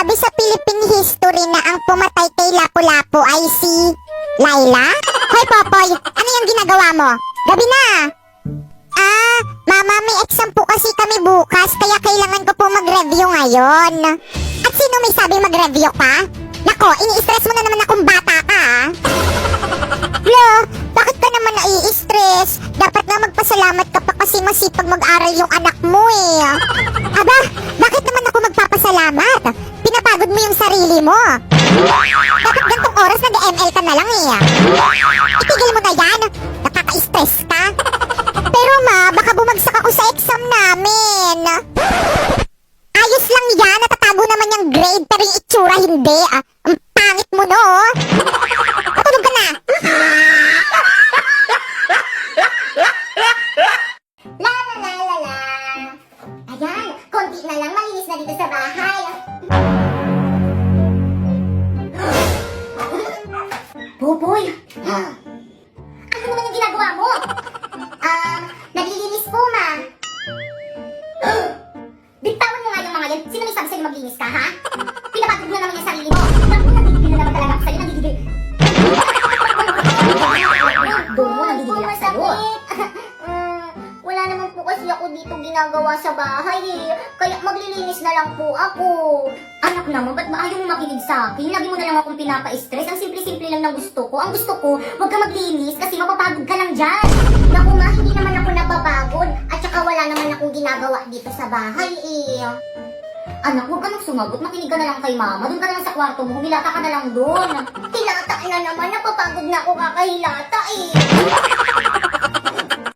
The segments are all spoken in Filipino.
Sabi sa Philippine history na ang pumatay kay Lapu-Lapu ay si Laila? Hoy Popoy, ano yung ginagawa mo? Gabi na! Mama, may exam po kasi kami bukas, kaya kailangan ko po mag-review ngayon. At sino may sabing mag-review ka? Nako, ini-stress mo na naman akong bata ka, Lo, bakit ka naman nai-stress? Dapat nga magpasalamat ka pa kasi masipag mag-aral yung anak mo Aba, bakit naman ako magpapasalamat? Pinapagod mo yung sarili mo. Dapat gantong oras nag-ML ka na lang Itigil mo na yan. Nakaka-stress ka. Pero ma, baka bumagsak ako sa exam namin. Ayos lang yan, natatago naman yung grade pero yung itsura hindi Ang pangit mo no. Matulog ka na. La la la la la. Ayan, konti na lang malinis na dito sa bahay. Boboy! Ano naman yung ginagawa mo? Naglilinis po, ma. Bitawan mo nga yung mga yan. Sino may sabi sa'yo maglinis ka, ha? Pinapatid mo naman yung sarili mo. Naku, nagigigil na naman talaga ako sa'yo. Nagigigil. Doon mo, nagigigil ako sa'yo. Wala naman po kasi ako dito ginagawa sa bahay Kaya maglilinis na lang po ako. Anak naman, ba't ba ayaw mo makinig sa akin? Lagi mo na lang akong pinapa-stress. Ang simple-simple lang ng gusto ko. Ang gusto ko, huwag ka maglinis kasi mapapagod ka lang dyan. Naku ma, hindi naman ako napapagod. At saka wala naman akong ginagawa dito sa bahay Anak, huwag ka nang sumagot. Makinig ka na lang kay mama. Doon ka na lang sa kwarto mo. Humilata ka na lang doon. Hilata na naman. Napapagod na ako kakahilata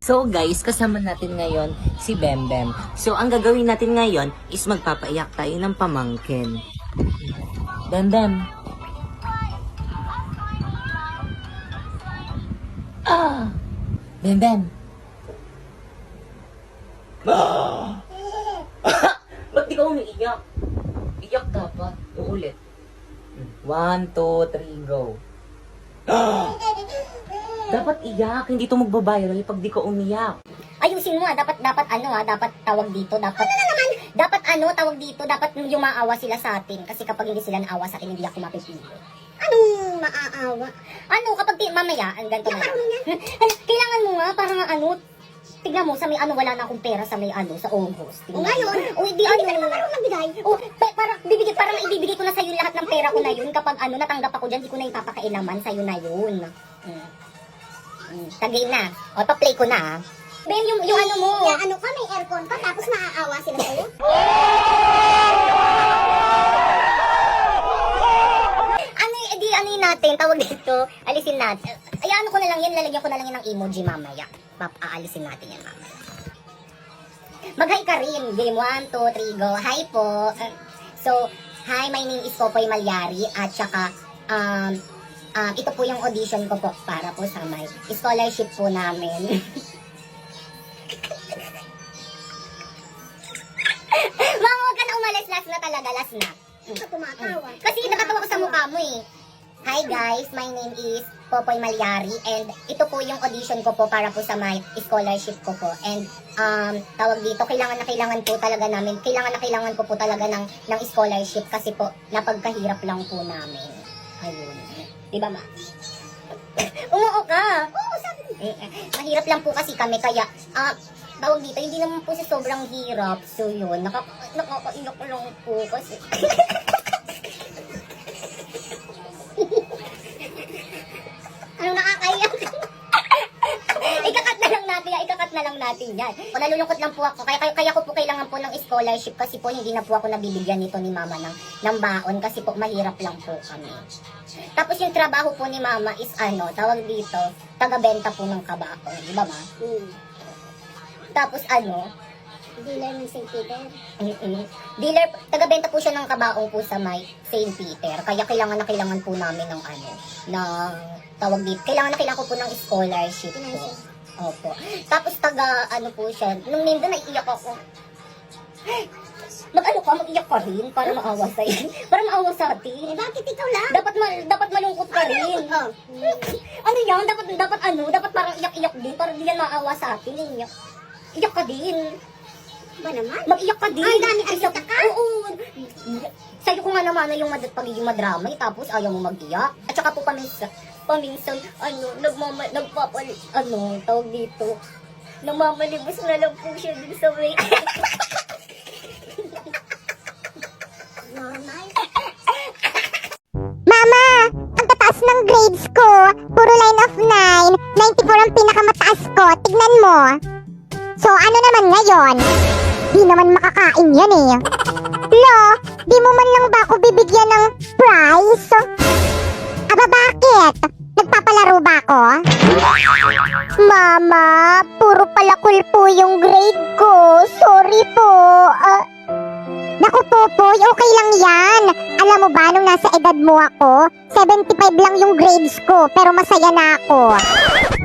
So guys, kasama natin ngayon si Bembem. So ang gagawin natin ngayon is magpapaiyak tayo ng pamangkin. Bembem. Bembem. Ba't di ka umiiyak? Iyak dapat. Uulit. 1, 2, 3, go. Dapat iyak, hindi to magbabiral pag di ka umiyak. Ayusin mo dapat tawag dito, dapat tawag dito, dapat yung maawa sila sa atin kasi kapag hindi sila naawa sa akin, hindi ako mapipili. Anong maaawa? Kapag mamaya, ganito na. Kailangan mo parang tignan mo, sa may wala na akong pera sa may sa August. Ngayon? Hindi ka naman marunong magbigay. Parang ibibigay ko na sa'yo lahat ng pera ko na yun kapag natanggap ako dyan, di ko na ipapakailaman sa'yo na yun. Tagay na. Pa-play ko na Ben, yung mo. May aircon ka tapos naaawa sila sa'yo? Natin, tawag dito, alisin natin. Ko na lang yan, lalagyan ko na lang yan ng emoji mamaya. Aalisin natin yan mamaya. Mag-hi ka rin. Game 1, 2, 3, go. Hi po. Hi, my name is Popoy Malyari at saka, ito po yung audition ko po para po sa may scholarship po namin. Mama, huwag ka na umalis. Last na talaga, last na. Tumatawa. Kasi nakatawa ko sa mukha mo Hi guys, my name is Popoy Malyari and ito po yung audition ko po para po sa my scholarship ko po. And tawag dito, kailangan po talaga namin, kailangan ko po talaga ng scholarship kasi po napagkahirap lang po namin. Ayun. Diba ma? Umuo ka. Oo, sabi. Mahirap lang po kasi kami kaya tawag dito, hindi naman po siya sobrang hirap. So yun, nakakaiyak lang po kasi. Anong nakakaiyak? Ikakat na lang natin yan. Nalulungkot lang po ako. Kaya ko po kailangan po ng scholarship kasi po hindi na po ako nabibigyan nito ni mama ng baon kasi po mahirap lang po kami. Tapos yung trabaho po ni mama is tawag dito, taga-benta po ng kabaong. Diba ma? Tapos Dealer ng St. Peter? Dealer, taga-benta po siya ng kabaong po sa may St. Peter. Kaya kailangan po namin ng tawag dito. Kailangan ko po ng scholarship po. Opo. Tapos po siya. Nung name doon, naiiyak ako. Mag-iyak ka rin para maawa sa'yo. Para maawa sa atin. Bakit ikaw lang? Dapat malungkot ka rin. Dapat parang iyak-iyak din. Para di yan maawa sa atin. Iyak ka din. Ba naman? Mag-iyak ka din. Ay, dami artista ka? Oo. Sa'yo ko nga naman yung pagiging madrama, tapos ayaw mo mag-iyak. At saka po paminsan, tawag dito, namamalibos na lang po siya dun sa may... Mama, ang tataas ng grades ko. Puro line of 9. 94 ang pinakamataas ko. Tignan mo. So, ano naman ngayon? Di naman makakain yan eh. Lo, di mo man lang ba ako bibigyan ng prize? Aba, bakit? Nagpapalaro ba ako? Mama, puro palakul po yung grade ko. Sorry po. Naku, Popoy, okay lang yan. Alam mo ba, nung nasa edad mo ako, 75 lang yung grades ko, pero masaya na ako.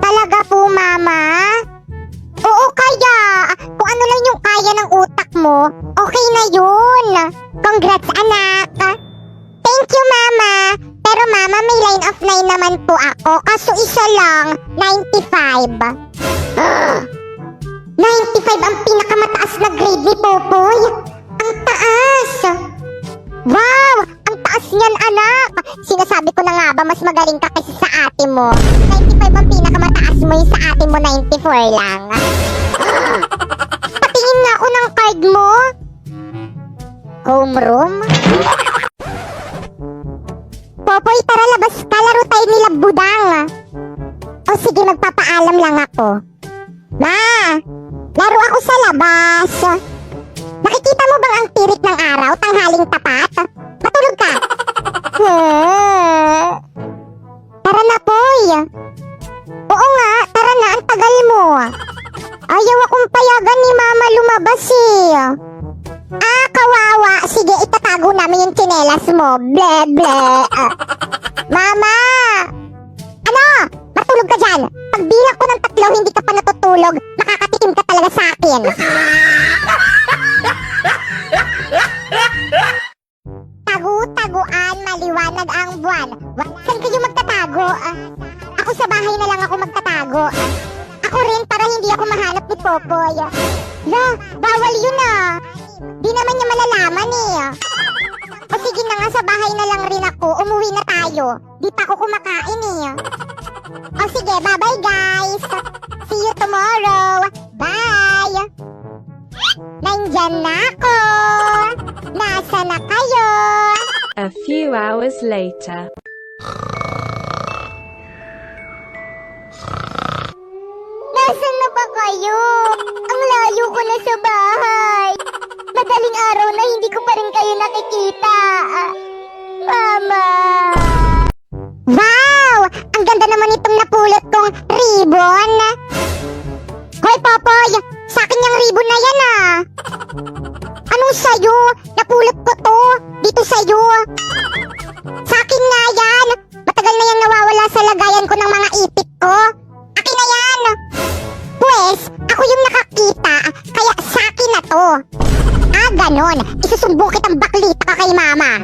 Talaga po, Mama? Oo, kaya. Kung ano lang yung kaya ng utak mo, okay na yun. Congrats, anak. Thank you, Mama. Pero Mama, may line of 9 naman po ako, kaso isa lang, 95. 95 ang pinakamataas na grade ni Popoy. Ang taas! Wow! Ang taas niyan, anak! Sinasabi ko na nga ba, mas magaling ka kasi sa ate mo. 95 ang pinakamataas mo, yung sa ate mo 94 lang. Patingin nga ako ng card mo. Homeroom? Popoy, tara labas ka, laro tayo nila budang. O sige, magpapaalam lang ako. Ma! Laro ako sa labas. Nakikita mo bang ang tirik ng araw, tanghaling tapat? Matulog ka! Tara na, Poy! Oo nga, tara na, ang tagal mo. Ayaw akong payagan ni Mama lumabas eh. Ah, kawawa. Sige, itatago namin yung tsinelas mo. Ble, ble. Mama! Ano? Matulog ka dyan. Pagbilang ko ng 3, hindi ka pa natutulog. Makakatikim ka talaga sa akin. Tagu-taguan, maliwanag ang buwan. Saan kayo magtatago? Ako sa bahay na lang ako magtatago. Ako rin para hindi ako mahanap ni Popoy. La, bawal yun ah. Di naman niya malalaman eh. O sige na nga, sa bahay na lang rin ako. Umuwi na tayo. Di pa ako kumakain eh. O sige, bye-bye guys. See you tomorrow. Bye. Nandyan na ako. Nasa na kayo? A few hours later. Nasaan na ba kayo? Ang layo ko na sa bahay. Madaling araw na hindi ko pa rin kayo nakikita. Mama! Wow! Ang ganda naman itong napulot kong ribbon. Hoy, Popoy! Sa akin yung ribbon na yan ah! Anong sayo? Napulot ko to! Dito sayo! Sa akin nga yan! Matagal na yan nawawala sa lagayan ko ng mga ipit ko. Akin na yan! Pwes, ako yung nakakita, kaya sa akin na to. Ah, ganon. Isusumbong kitang baklita ka kay Mama.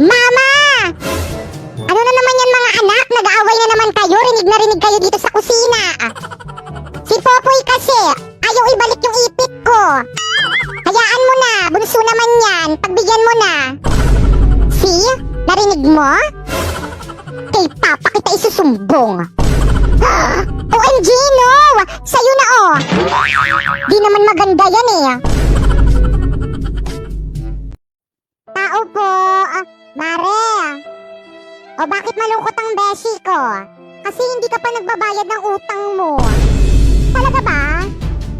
Mama! Ano na naman yan mga anak? Nag-aaway na naman kayo. Rinig kayo dito sa kusina. Si Popoy kasi, ayaw ibalik yung ipit ko. Hayaan mo na. Bunso naman yan. Pagbigyan mo na. See? Narinig mo? Kay Papa kita isusumbong. OMG, no! Sa'yo na, oh! Di naman maganda yan, eh. Tao po. Mare. O bakit malungkot ang beshi ko? Kasi hindi ka pa nagbabayad ng utang mo. Talaga ba?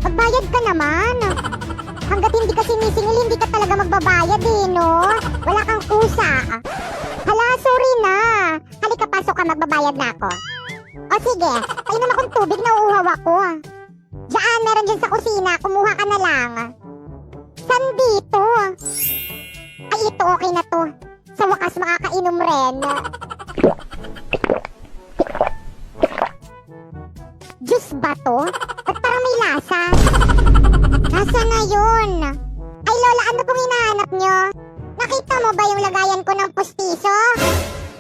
Magbayad ka naman. Hanggat hindi ka sinisingil, hindi ka talaga magbabayad, eh, no? Wala kang kusa. Hala, sorry na. Halika, pasok ka, magbabayad na ako. O sige, painom akong tubig na uuhaw ako. Diyan, meron dyan sa kusina. Kumuha ka na lang. San dito? Ay, ito okay na to. Sa wakas makakainom rin. Juice ba to? At parang may lasa. Lasa na yun. Ay Lola, ano pong hinahanap nyo? Nakita mo ba yung lagayan ko ng pustiso?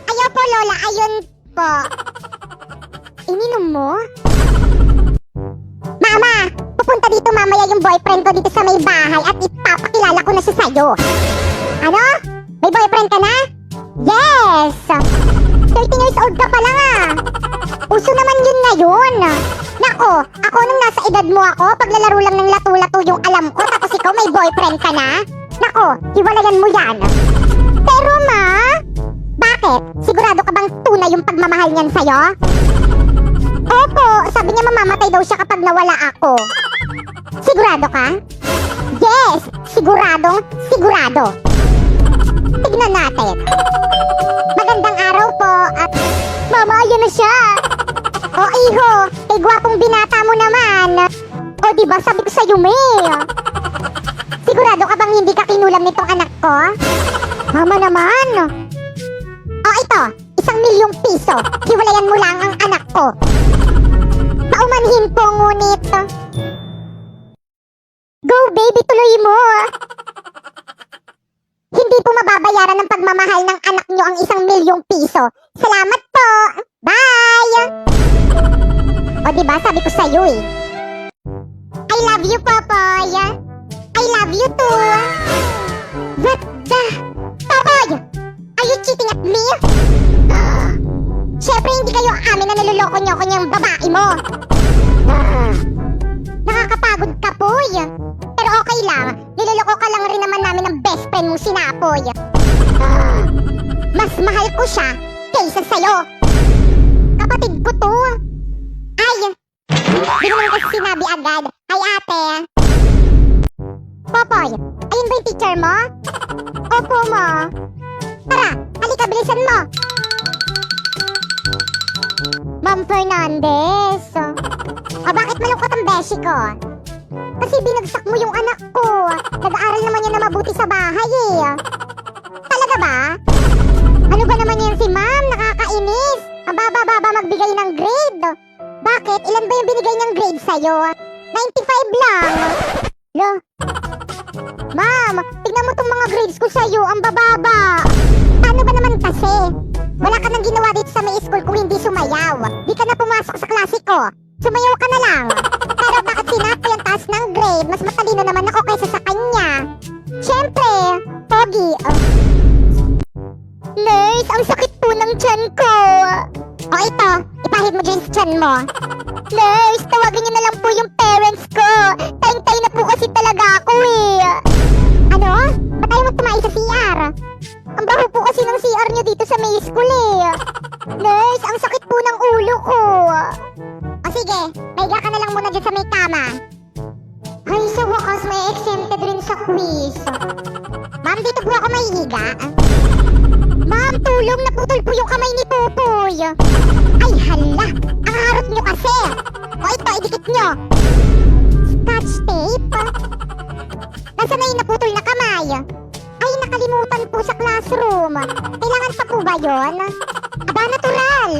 Ayaw po Lola, ayun po. Ininom mo? Mama! Pupunta dito mamaya yung boyfriend ko dito sa may bahay at ipapakilala ko na siya sa'yo. Ano? May boyfriend ka na? Yes! 13 years old ka pa lang ah. Uso naman yun ngayon. Nako, ako nung nasa edad mo ako, paglalaro lang ng lato-lato yung alam ko, tapos ikaw may boyfriend ka na? Nako, hiwalayan mo yan. Pero ma, bakit? Sigurado ka bang tunay yung pagmamahal niyan sa'yo? Opo, sabi niya mamamatay daw siya kapag nawala ako. Sigurado ka? Yes, siguradong sigurado. Tignan natin. Magandang araw po at... Mama, ayan na siya. O iho, kay gwapong binata mo naman. O diba sabi ko sa'yo, May. Sigurado ka bang hindi ka kinulam nitong anak ko? Mama naman. O ito, 1,000,000 piso. Hiwalayan mo lang ang anak ko. Paumanhin po ngunit. Go baby, tuloy mo. Hindi po mababayaran ng pagmamahal ng anak nyo ang 1,000,000 piso. Salamat po. Bye. O diba sabi ko sa'yo eh. I love you, Popoy. I love you too. What the? Popoy! Are you cheating at me? Siyempre hindi kayo amin na niloloko nyo ko niyang babae mo. Nakakapagod ka, Poy. Pero okay lang. Niloloko ka lang rin naman namin ng best friend mong sinapoy. Mas mahal ko siya kaysa sa'yo. Kapatid ko to. Ay, di naman kasi sinabi agad. Ay ate. Popoy, ayun ba yung teacher mo? Opo mo. Tara, halika bilisan mo. Ma'am Fernandez. O bakit malungkot ang beshi ko? Kasi binagsak mo yung anak ko. Nag-aaral naman yan na mabuti sa bahay eh. Talaga ba? Ano ba naman yan si ma'am? Nakakainis. Ang baba-baba magbigay ng grade. Bakit? Ilan ba yung binigay niyang grade sa'yo? 95 lang. Lo? Ma'am, tignan mo tong mga grades ko sa'yo. Ang bababa. Paano ba naman kasi? Wala ka nang ginawa dito sa may school kung hindi sumayaw. Di ka na pumasok sa klase ko. Sumayaw ka na lang. Pero bakit sinat ko yung taas ng grade? Mas matalino naman ako kaysa sa kanya. Siyempre, Pogi. Nurse, ang sakit po ng tiyan ko. O ito, ipahid mo dyan sa tiyan mo. Nurse, tawagin niyo na lang po yung parents ko. Tayong-tay na po kasi talaga ako eh. Ano? Ba't ayaw mo tumayo sa CR? Ang baho po kasi ng CR niyo dito sa may school eh. Nurse, ang sakit po ng ulo ko. O sige, maiga ka na lang muna dyan sa may kama. Ay, sa wakas may exempted rin sa quiz. Ma'am, dito po ako mahihiga. Ma'am, tulong, naputol po yung kamay ni Pupoy. Ay, hala, ang harap nyo kasi. O ito, idikit nyo. Scotch tape. Nasaan na yung naputol na kamay? Ay, nakalimutan po sa classroom. Kailangan pa po ba yun? Aba, natural.